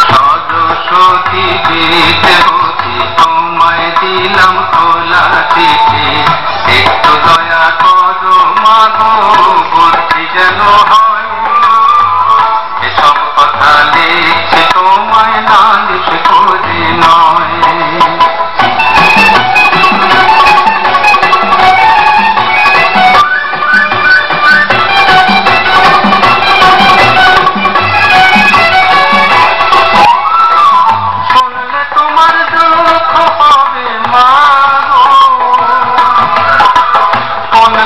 সরস্বতী বিদ্যাপতি তোমায় দিলাম খোলা চিঠি, একটু দয়া করো মাগো বুদ্ধি যেন হয়। এসব কথা লিখছি তোমায় নালিশ করে নয়।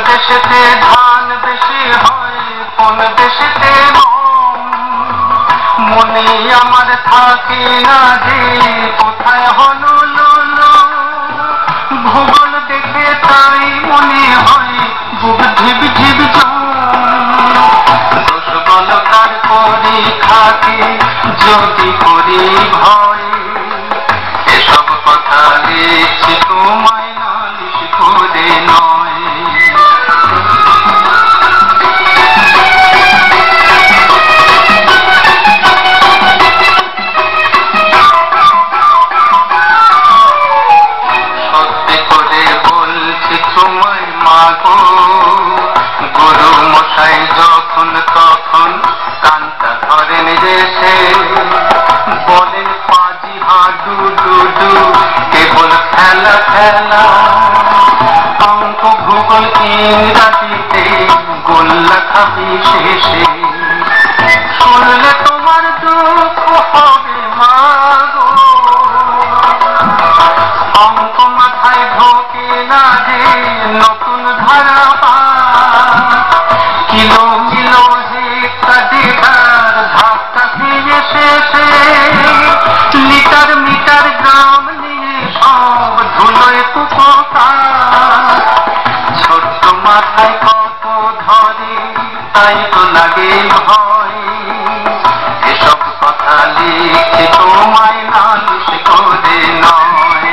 দেশেতে ধান বেশি হয়, কোন দেশেতে মনে আমার থাকে না যে কোথায় হলো লোলো। ভূগোল দেখে তাই মনে হয় বুক ঢিপ ঢিপ দোষ বল কার পরীক্ষাকে যদি করি ভয়। এসব কথা লিখছি তোমায় নালিশ করে নয়। গুরু মশাই যখন তখন কান্তা ধরেন দেশে, বলেন পাজি হাডু ডুডু কেবল খেলা খেলা। অঙ্ক ভূগোল ইংরাজিতে গোল্লা খাবি শেষে। শুনলে তোমার দুঃখ হবে মাগো, অঙ্ক মাথায় ঢোকে না যে নতুন ধারা পা। কিলো কিলো হেক্টার ধাক্কা দিয়ে শেষে, লিটার মিটার গ্রাম নিয়ে সব ধুলোয় কুপোকার। ছোট্ট মাথায় কত ধরে তাই তো লাগে ভয়। এসব কথা লিখে তোমায় নালিশ করে নয়।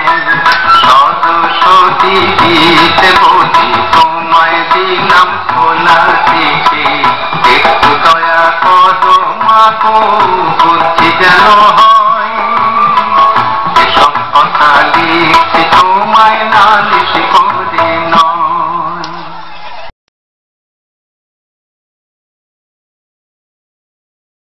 সরস্বতী বিদ্যাপতি তোমায় দিলাম